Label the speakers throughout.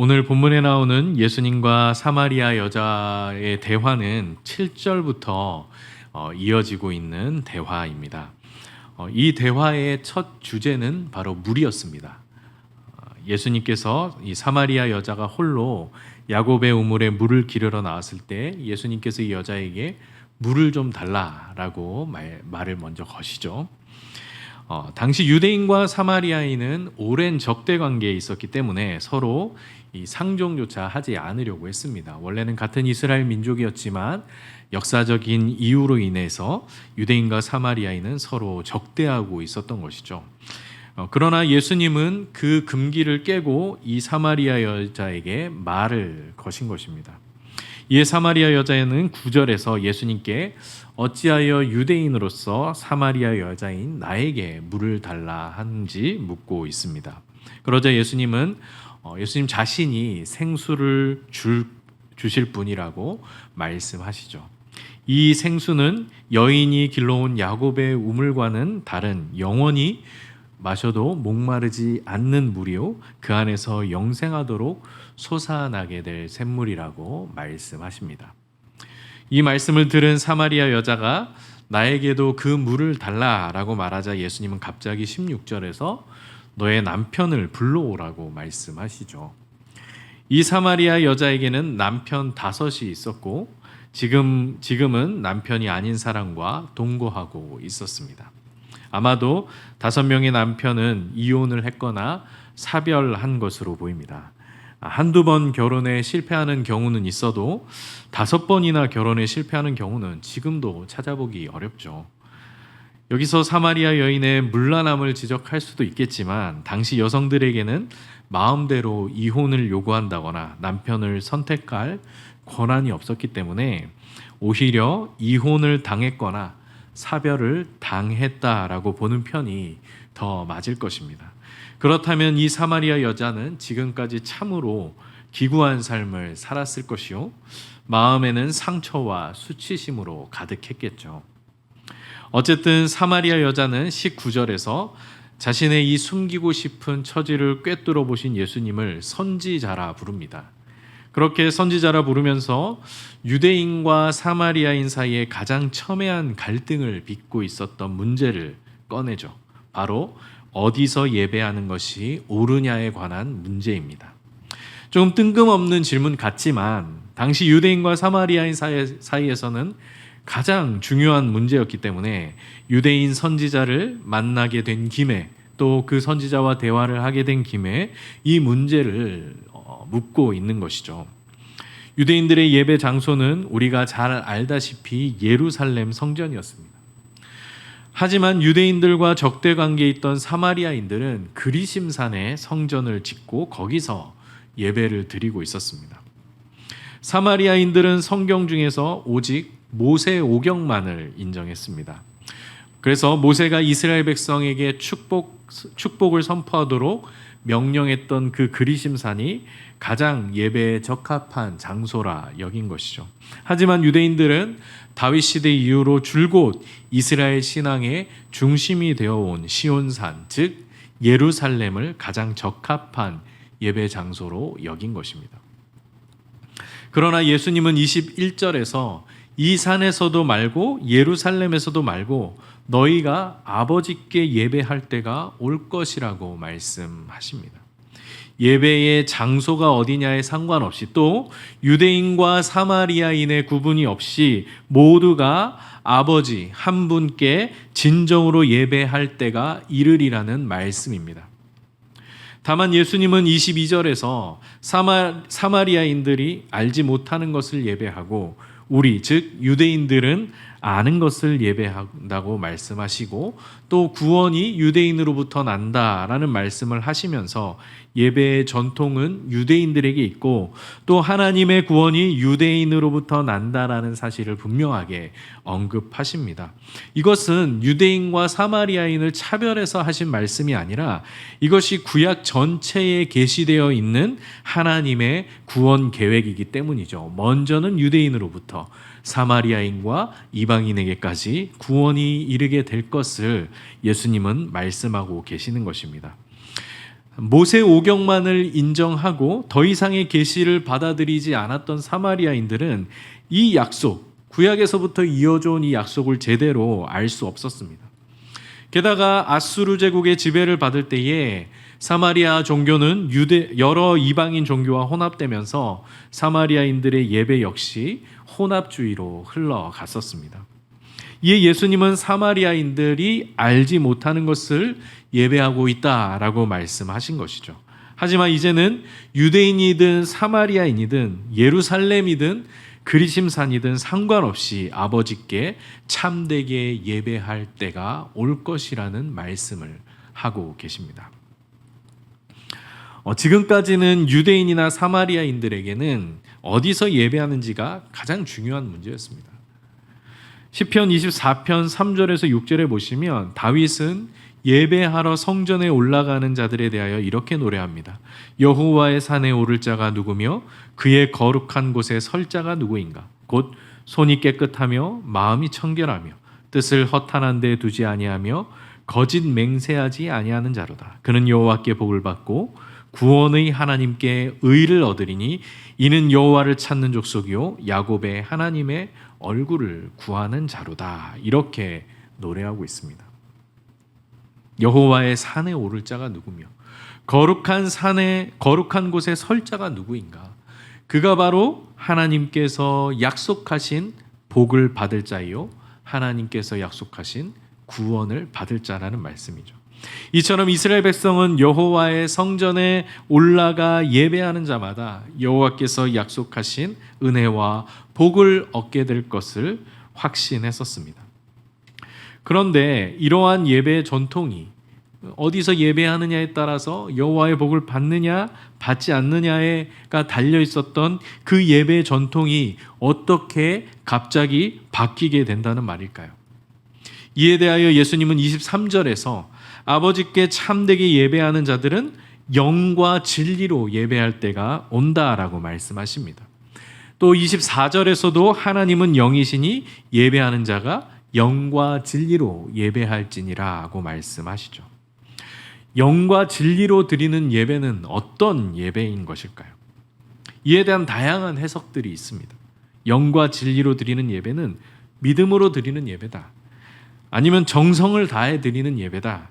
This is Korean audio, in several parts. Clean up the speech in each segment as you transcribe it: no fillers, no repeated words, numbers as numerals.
Speaker 1: 오늘 본문에 나오는 예수님과 사마리아 여자의 대화는 7절부터 이어지고 있는 대화입니다. 이 대화의 첫 주제는 바로 물이었습니다. 예수님께서 이 사마리아 여자가 홀로 야곱의 우물에 물을 기르러 나왔을 때 예수님께서 이 여자에게 물을 좀 달라라고 말을 먼저 거시죠. 당시 유대인과 사마리아인은 오랜 적대 관계에 있었기 때문에 서로 이 상종조차 하지 않으려고 했습니다. 원래는 같은 이스라엘 민족이었지만 역사적인 이유로 인해서 유대인과 사마리아인은 서로 적대하고 있었던 것이죠. 그러나 예수님은 그 금기를 깨고 이 사마리아 여자에게 말을 거신 것입니다. 이에 사마리아 여자는 9절에서 예수님께 어찌하여 유대인으로서 사마리아 여자인 나에게 물을 달라 하는지 묻고 있습니다. 그러자 예수님 자신이 생수를 주실 분이라고 말씀하시죠. 이 생수는 여인이 길러온 야곱의 우물과는 다른 영원히 마셔도 목마르지 않는 물이요 그 안에서 영생하도록 솟아나게 될 샘물이라고 말씀하십니다. 이 말씀을 들은 사마리아 여자가 나에게도 그 물을 달라라고 말하자 예수님은 갑자기 16절에서 너의 남편을 불러오라고 말씀하시죠. 이 사마리아 여자에게는 남편 5이 있었고 지금은 남편이 아닌 사람과 동거하고 있었습니다. 아마도 5명의 남편은 이혼을 했거나 사별한 것으로 보입니다. 한두 번 결혼에 실패하는 경우는 있어도 5번이나 결혼에 실패하는 경우는 지금도 찾아보기 어렵죠. 여기서 사마리아 여인의 문란함을 지적할 수도 있겠지만 당시 여성들에게는 마음대로 이혼을 요구한다거나 남편을 선택할 권한이 없었기 때문에 오히려 이혼을 당했거나 사별을 당했다라고 보는 편이 더 맞을 것입니다. 그렇다면 이 사마리아 여자는 지금까지 참으로 기구한 삶을 살았을 것이요 마음에는 상처와 수치심으로 가득했겠죠. 어쨌든 사마리아 여자는 19절에서 자신의 이 숨기고 싶은 처지를 꿰뚫어 보신 예수님을 선지자라 부릅니다. 그렇게 선지자라 부르면서 유대인과 사마리아인 사이에 가장 첨예한 갈등을 빚고 있었던 문제를 꺼내죠. 바로 어디서 예배하는 것이 옳으냐에 관한 문제입니다. 조금 뜬금없는 질문 같지만 당시 유대인과 사마리아인 사이에서는 가장 중요한 문제였기 때문에 유대인 선지자를 만나게 된 김에 또 그 선지자와 대화를 하게 된 김에 이 문제를 묻고 있는 것이죠. 유대인들의 예배 장소는 우리가 잘 알다시피 예루살렘 성전이었습니다. 하지만 유대인들과 적대 관계에 있던 사마리아인들은 그리심산에 성전을 짓고 거기서 예배를 드리고 있었습니다. 사마리아인들은 성경 중에서 오직 모세 오경만을 인정했습니다. 그래서 모세가 이스라엘 백성에게 축복을 선포하도록 명령했던 그 그리심산이 가장 예배에 적합한 장소라 여긴 것이죠. 하지만 유대인들은 다윗 시대 이후로 줄곧 이스라엘 신앙의 중심이 되어온 시온산, 즉 예루살렘을 가장 적합한 예배 장소로 여긴 것입니다. 그러나 예수님은 21절에서 이 산에서도 말고 예루살렘에서도 말고 너희가 아버지께 예배할 때가 올 것이라고 말씀하십니다. 예배의 장소가 어디냐에 상관없이 또 유대인과 사마리아인의 구분이 없이 모두가 아버지 한 분께 진정으로 예배할 때가 이르리라는 말씀입니다. 다만 예수님은 22절에서 사마리아인들이 알지 못하는 것을 예배하고 우리 즉 유대인들은 아는 것을 예배한다고 말씀하시고 또 구원이 유대인으로부터 난다라는 말씀을 하시면서 예배의 전통은 유대인들에게 있고 또 하나님의 구원이 유대인으로부터 난다라는 사실을 분명하게 언급하십니다. 이것은 유대인과 사마리아인을 차별해서 하신 말씀이 아니라 이것이 구약 전체에 계시되어 있는 하나님의 구원 계획이기 때문이죠. 먼저는 유대인으로부터 사마리아인과 이방인에게까지 구원이 이르게 될 것을 예수님은 말씀하고 계시는 것입니다. 모세 오경만을 인정하고 더 이상의 계시를 받아들이지 않았던 사마리아인들은 이 약속, 구약에서부터 이어져 온 이 약속을 제대로 알 수 없었습니다. 게다가 아수르 제국의 지배를 받을 때에 사마리아 종교는 여러 이방인 종교와 혼합되면서 사마리아인들의 예배 역시 혼합주의로 흘러갔었습니다. 이에 예수님은 사마리아인들이 알지 못하는 것을 예배하고 있다라고 말씀하신 것이죠. 하지만 이제는 유대인이든 사마리아인이든 예루살렘이든 그리심산이든 상관없이 아버지께 참되게 예배할 때가 올 것이라는 말씀을 하고 계십니다. 지금까지는 유대인이나 사마리아인들에게는 어디서 예배하는지가 가장 중요한 문제였습니다. 시편 24편 3절에서 6절에 보시면 다윗은 예배하러 성전에 올라가는 자들에 대하여 이렇게 노래합니다. 여호와의 산에 오를 자가 누구며 그의 거룩한 곳에 설 자가 누구인가? 곧 손이 깨끗하며 마음이 청결하며 뜻을 허탄한 데 두지 아니하며 거짓 맹세하지 아니하는 자로다. 그는 여호와께 복을 받고 구원의 하나님께 의를 얻으리니 이는 여호와를 찾는 족속이요 야곱의 하나님의 얼굴을 구하는 자로다. 이렇게 노래하고 있습니다. 여호와의 산에 오를 자가 누구며 거룩한 곳에 설 자가 누구인가? 그가 바로 하나님께서 약속하신 복을 받을 자요 하나님께서 약속하신 구원을 받을 자라는 말씀이죠. 이처럼 이스라엘 백성은 여호와의 성전에 올라가 예배하는 자마다 여호와께서 약속하신 은혜와 복을 얻게 될 것을 확신했었습니다. 그런데 이러한 예배의 전통이 어디서 예배하느냐에 따라서 여호와의 복을 받느냐 받지 않느냐가 달려 있었던 그 예배의 전통이 어떻게 갑자기 바뀌게 된다는 말일까요? 이에 대하여 예수님은 23절에서 아버지께 참되게 예배하는 자들은 영과 진리로 예배할 때가 온다라고 말씀하십니다. 또 24절에서도 하나님은 영이시니 예배하는 자가 영과 진리로 예배할지니라고 말씀하시죠. 영과 진리로 드리는 예배는 어떤 예배인 것일까요? 이에 대한 다양한 해석들이 있습니다. 영과 진리로 드리는 예배는 믿음으로 드리는 예배다. 아니면 정성을 다해 드리는 예배다.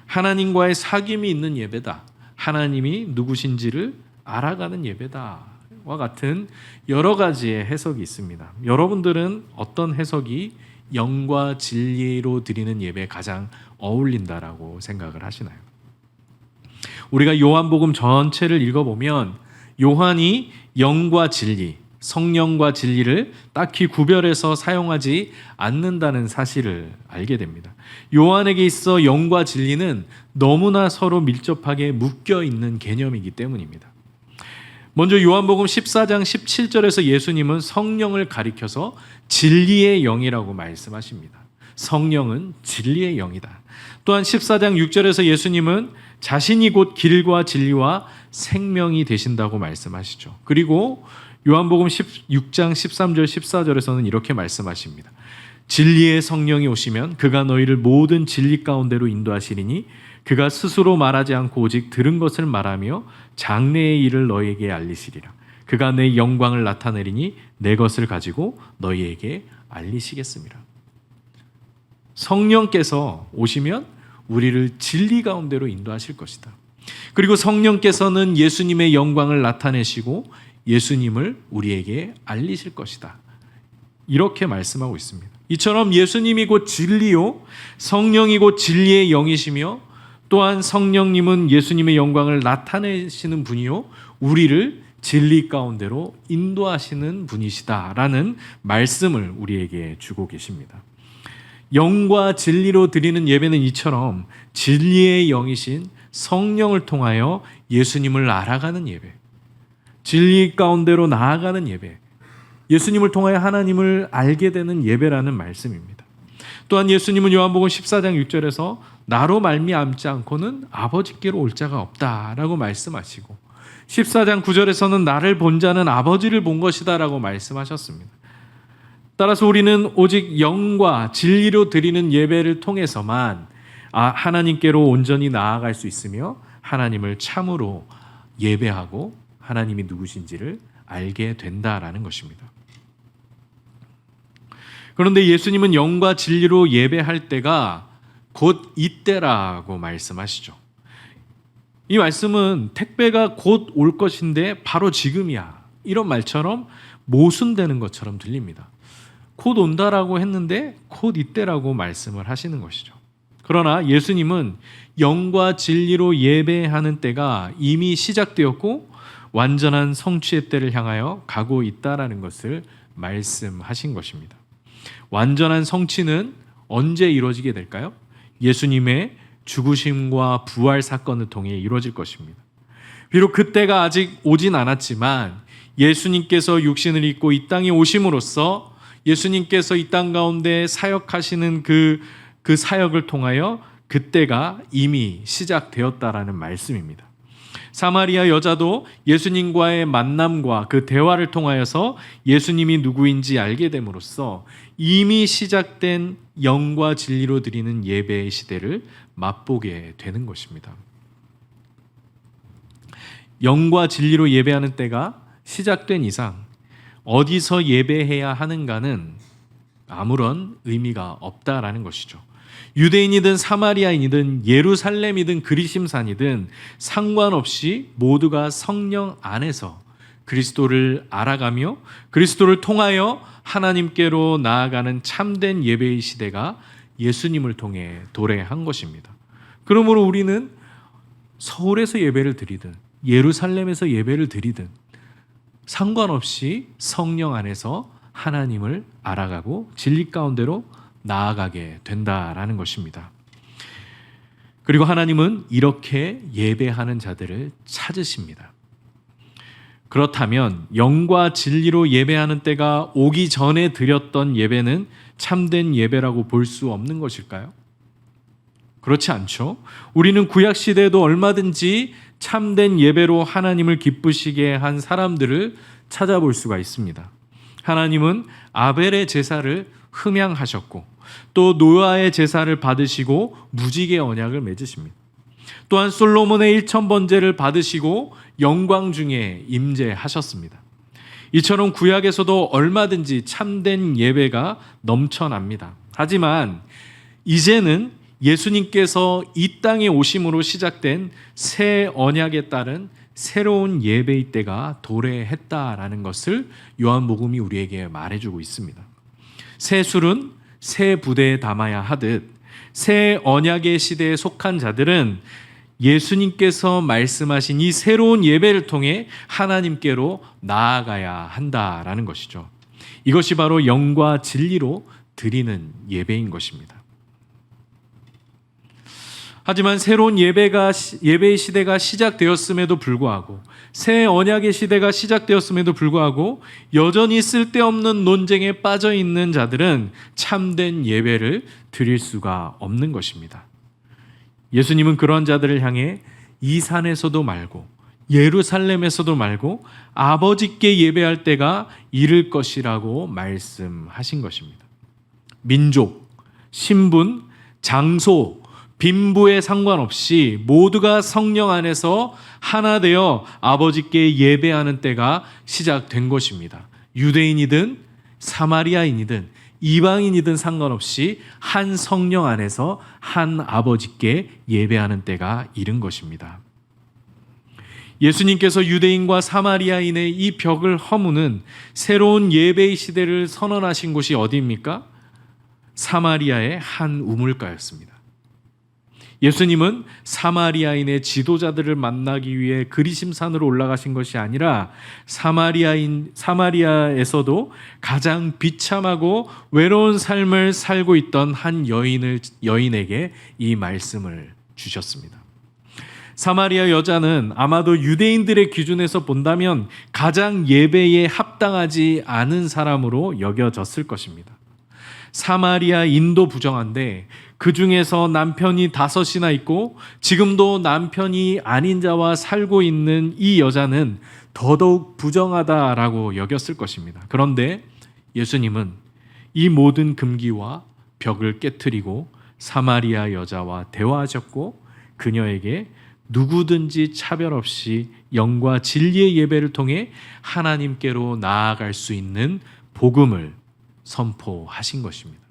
Speaker 1: 하나님과의 사귐이 있는 예배다. 하나님이 누구신지를 알아가는 예배다. 와 같은 여러 가지의 해석이 있습니다. 여러분들은 어떤 해석이 영과 진리로 드리는 예배에 가장 어울린다라고 생각을 하시나요? 우리가 요한복음 전체를 읽어보면 요한이 영과 진리, 성령과 진리를 딱히 구별해서 사용하지 않는다는 사실을 알게 됩니다. 요한에게 있어 영과 진리는 너무나 서로 밀접하게 묶여 있는 개념이기 때문입니다. 먼저 요한복음 14장 17절에서 예수님은 성령을 가리켜서 진리의 영이라고 말씀하십니다. 성령은 진리의 영이다. 또한 14장 6절에서 예수님은 자신이 곧 길과 진리와 생명이 되신다고 말씀하시죠. 그리고 요한복음 16장 13절 14절에서는 이렇게 말씀하십니다. 진리의 성령이 오시면 그가 너희를 모든 진리 가운데로 인도하시리니 그가 스스로 말하지 않고 오직 들은 것을 말하며 장래의 일을 너희에게 알리시리라. 그가 내 영광을 나타내리니 내 것을 가지고 너희에게 알리시겠습니다. 성령께서 오시면 우리를 진리 가운데로 인도하실 것이다. 그리고 성령께서는 예수님의 영광을 나타내시고 예수님을 우리에게 알리실 것이다. 이렇게 말씀하고 있습니다. 이처럼 예수님이 곧 진리요 성령이 곧 진리의 영이시며 또한 성령님은 예수님의 영광을 나타내시는 분이요 우리를 진리 가운데로 인도하시는 분이시다라는 말씀을 우리에게 주고 계십니다. 영과 진리로 드리는 예배는 이처럼 진리의 영이신 성령을 통하여 예수님을 알아가는 예배, 진리 가운데로 나아가는 예배, 예수님을 통하여 하나님을 알게 되는 예배라는 말씀입니다. 또한 예수님은 요한복음 14장 6절에서 나로 말미암지 않고는 아버지께로 올 자가 없다라고 말씀하시고 14장 9절에서는 나를 본 자는 아버지를 본 것이다 라고 말씀하셨습니다. 따라서 우리는 오직 영과 진리로 드리는 예배를 통해서만 하나님께로 온전히 나아갈 수 있으며 하나님을 참으로 예배하고 하나님이 누구신지를 알게 된다라는 것입니다. 그런데 예수님은 영과 진리로 예배할 때가 곧 이때라고 말씀하시죠. 이 말씀은 택배가 곧 올 것인데 바로 지금이야, 이런 말처럼 모순되는 것처럼 들립니다. 곧 온다라고 했는데 곧 이때라고 말씀을 하시는 것이죠. 그러나 예수님은 영과 진리로 예배하는 때가 이미 시작되었고 완전한 성취의 때를 향하여 가고 있다라는 것을 말씀하신 것입니다. 완전한 성취는 언제 이루어지게 될까요? 예수님의 죽으심과 부활 사건을 통해 이루어질 것입니다. 비록 그때가 아직 오진 않았지만 예수님께서 육신을 입고 이 땅에 오심으로써 예수님께서 이 땅 가운데 사역하시는 그 사역을 통하여 그때가 이미 시작되었다라는 말씀입니다. 사마리아 여자도 예수님과의 만남과 그 대화를 통하여서 예수님이 누구인지 알게 됨으로써 이미 시작된 영과 진리로 드리는 예배의 시대를 맛보게 되는 것입니다. 영과 진리로 예배하는 때가 시작된 이상 어디서 예배해야 하는가는 아무런 의미가 없다라는 것이죠. 유대인이든 사마리아인이든 예루살렘이든 그리심산이든 상관없이 모두가 성령 안에서 그리스도를 알아가며 그리스도를 통하여 하나님께로 나아가는 참된 예배의 시대가 예수님을 통해 도래한 것입니다. 그러므로 우리는 서울에서 예배를 드리든 예루살렘에서 예배를 드리든 상관없이 성령 안에서 하나님을 알아가고 진리 가운데로 나아가게 된다라는 것입니다. 그리고 하나님은 이렇게 예배하는 자들을 찾으십니다. 그렇다면 영과 진리로 예배하는 때가 오기 전에 드렸던 예배는 참된 예배라고 볼 수 없는 것일까요? 그렇지 않죠. 우리는 구약 시대에도 얼마든지 참된 예배로 하나님을 기쁘시게 한 사람들을 찾아볼 수가 있습니다. 하나님은 아벨의 제사를 흠양하셨고 또 노아의 제사를 받으시고 무지개 언약을 맺으십니다. 또한 솔로몬의 1000번제를 받으시고 영광 중에 임재하셨습니다. 이처럼 구약에서도 얼마든지 참된 예배가 넘쳐납니다. 하지만 이제는 예수님께서 이 땅에 오심으로 시작된 새 언약에 따른 새로운 예배의 때가 도래했다라는 것을 요한복음이 우리에게 말해주고 있습니다. 새 술은 새 부대에 담아야 하듯 새 언약의 시대에 속한 자들은 예수님께서 말씀하신 이 새로운 예배를 통해 하나님께로 나아가야 한다라는 것이죠. 이것이 바로 영과 진리로 드리는 예배인 것입니다. 하지만 새로운 예배의 시대가 시작되었음에도 불구하고 새 언약의 시대가 시작되었음에도 불구하고 여전히 쓸데없는 논쟁에 빠져 있는 자들은 참된 예배를 드릴 수가 없는 것입니다. 예수님은 그런 자들을 향해 이 산에서도 말고 예루살렘에서도 말고 아버지께 예배할 때가 이를 것이라고 말씀하신 것입니다. 민족, 신분, 장소, 빈부에 상관없이 모두가 성령 안에서 하나 되어 아버지께 예배하는 때가 시작된 것입니다. 유대인이든 사마리아인이든 이방인이든 상관없이 한 성령 안에서 한 아버지께 예배하는 때가 이른 것입니다. 예수님께서 유대인과 사마리아인의 이 벽을 허무는 새로운 예배의 시대를 선언하신 곳이 어디입니까? 사마리아의 한 우물가였습니다. 예수님은 사마리아인의 지도자들을 만나기 위해 그리심산으로 올라가신 것이 아니라 사마리아에서도 가장 비참하고 외로운 삶을 살고 있던 한 여인에게 이 말씀을 주셨습니다. 사마리아 여자는 아마도 유대인들의 기준에서 본다면 가장 예배에 합당하지 않은 사람으로 여겨졌을 것입니다. 사마리아인도 부정한데 그 중에서 남편이 5이나 있고 지금도 남편이 아닌 자와 살고 있는 이 여자는 더더욱 부정하다라고 여겼을 것입니다. 그런데 예수님은 이 모든 금기와 벽을 깨트리고 사마리아 여자와 대화하셨고 그녀에게 누구든지 차별 없이 영과 진리의 예배를 통해 하나님께로 나아갈 수 있는 복음을 선포하신 것입니다.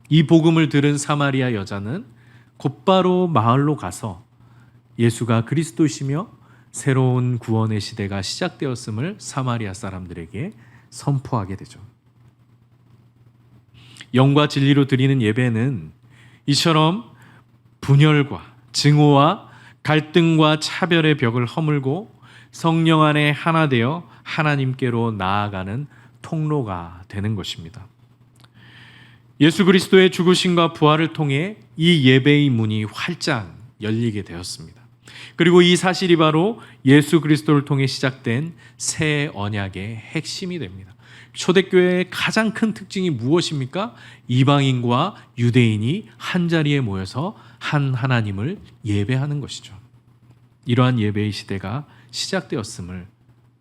Speaker 1: 이 복음을 들은 사마리아 여자는 곧바로 마을로 가서 예수가 그리스도시며 새로운 구원의 시대가 시작되었음을 사마리아 사람들에게 선포하게 되죠. 영과 진리로 드리는 예배는 이처럼 분열과 증오와 갈등과 차별의 벽을 허물고 성령 안에 하나 되어 하나님께로 나아가는 통로가 되는 것입니다. 예수 그리스도의 죽으심과 부활을 통해 이 예배의 문이 활짝 열리게 되었습니다. 그리고 이 사실이 바로 예수 그리스도를 통해 시작된 새 언약의 핵심이 됩니다. 초대교회의 가장 큰 특징이 무엇입니까? 이방인과 유대인이 한자리에 모여서 한 하나님을 예배하는 것이죠. 이러한 예배의 시대가 시작되었음을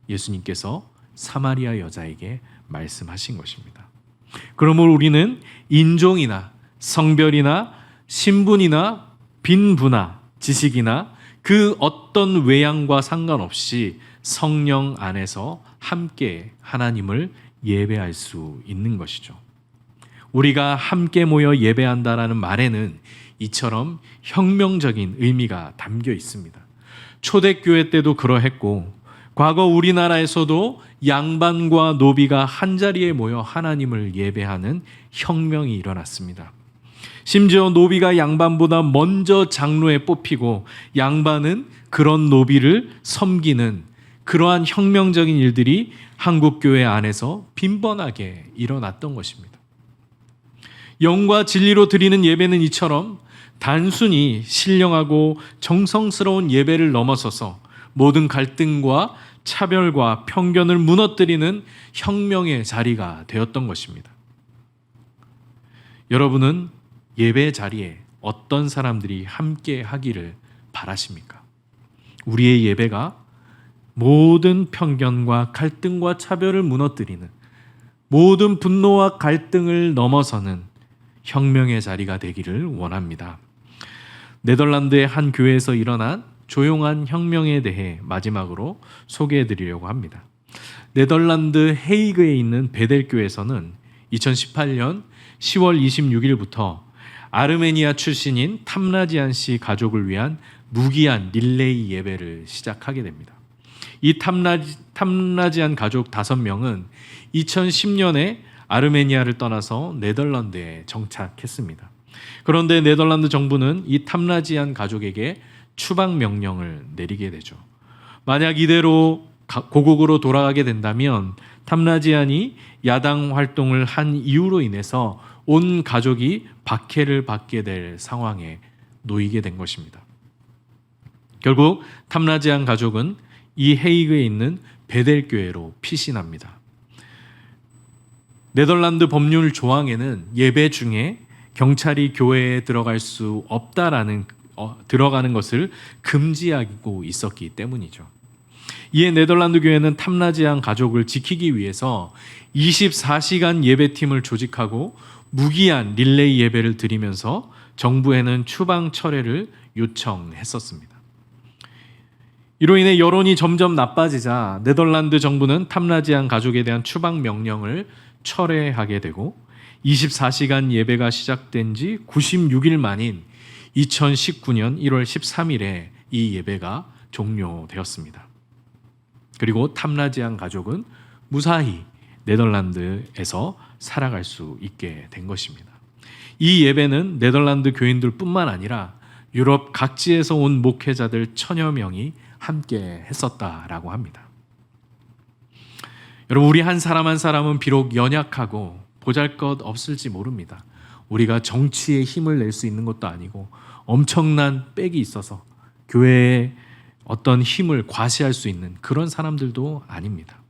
Speaker 1: 예수님께서 사마리아 여자에게 말씀하신 것입니다. 그러므로 우리는 인종이나 성별이나 신분이나 빈부나 지식이나 그 어떤 외양과 상관없이 성령 안에서 함께 하나님을 예배할 수 있는 것이죠. 우리가 함께 모여 예배한다라는 말에는 이처럼 혁명적인 의미가 담겨 있습니다. 초대교회 때도 그러했고 과거 우리나라에서도 양반과 노비가 한자리에 모여 하나님을 예배하는 혁명이 일어났습니다. 심지어 노비가 양반보다 먼저 장로에 뽑히고 양반은 그런 노비를 섬기는 그러한 혁명적인 일들이 한국교회 안에서 빈번하게 일어났던 것입니다. 영과 진리로 드리는 예배는 이처럼 단순히 신령하고 정성스러운 예배를 넘어서서 모든 갈등과 차별과 편견을 무너뜨리는 혁명의 자리가 되었던 것입니다. 여러분은 예배 자리에 어떤 사람들이 함께 하기를 바라십니까? 우리의 예배가 모든 편견과 갈등과 차별을 무너뜨리는 모든 분노와 갈등을 넘어서는 혁명의 자리가 되기를 원합니다. 네덜란드의 한 교회에서 일어난 조용한 혁명에 대해 마지막으로 소개해 드리려고 합니다. 네덜란드 헤이그에 있는 베델교에서는 2018년 10월 26일부터 아르메니아 출신인 탐라지안 씨 가족을 위한 무기한 릴레이 예배를 시작하게 됩니다. 이 탐라지안 가족 5명은 2010년에 아르메니아를 떠나서 네덜란드에 정착했습니다. 그런데 네덜란드 정부는 이 탐라지안 가족에게 추방 명령을 내리게 되죠. 만약 이대로 고국으로 돌아가게 된다면 탐라지안이 야당 활동을 한 이유로 인해서 온 가족이 박해를 받게 될 상황에 놓이게 된 것입니다. 결국 탐라지안 가족은 이 헤이그에 있는 베델교회로 피신합니다. 네덜란드 법률 조항에는 예배 중에 경찰이 교회에 들어갈 수 없다라는 들어가는 것을 금지하고 있었기 때문이죠. 이에 네덜란드 교회는 탐라지안 가족을 지키기 위해서 24시간 예배팀을 조직하고 무기한 릴레이 예배를 드리면서 정부에는 추방 철회를 요청했었습니다. 이로 인해 여론이 점점 나빠지자 네덜란드 정부는 탐라지안 가족에 대한 추방 명령을 철회하게 되고 24시간 예배가 시작된 지 96일 만인 2019년 1월 13일에 이 예배가 종료되었습니다. 그리고 탐라지안 가족은 무사히 네덜란드에서 살아갈 수 있게 된 것입니다. 이 예배는 네덜란드 교인들뿐만 아니라 유럽 각지에서 온 목회자들 1000여 명이 함께 했었다라고 합니다. 여러분, 우리 한 사람 한 사람은 비록 연약하고 보잘것없을지 모릅니다. 우리가 정치에 힘을 낼 수 있는 것도 아니고 엄청난 빽이 있어서 교회에 어떤 힘을 과시할 수 있는 그런 사람들도 아닙니다.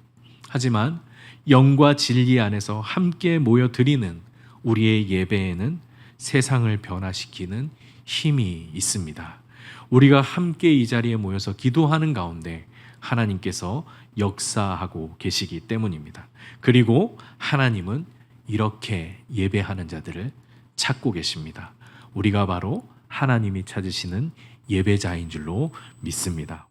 Speaker 1: 하지만 영과 진리 안에서 함께 모여 드리는 우리의 예배에는 세상을 변화시키는 힘이 있습니다. 우리가 함께 이 자리에 모여서 기도하는 가운데 하나님께서 역사하고 계시기 때문입니다. 그리고 하나님은 이렇게 예배하는 자들을 찾고 계십니다. 우리가 바로 하나님이 찾으시는 예배자인 줄로 믿습니다.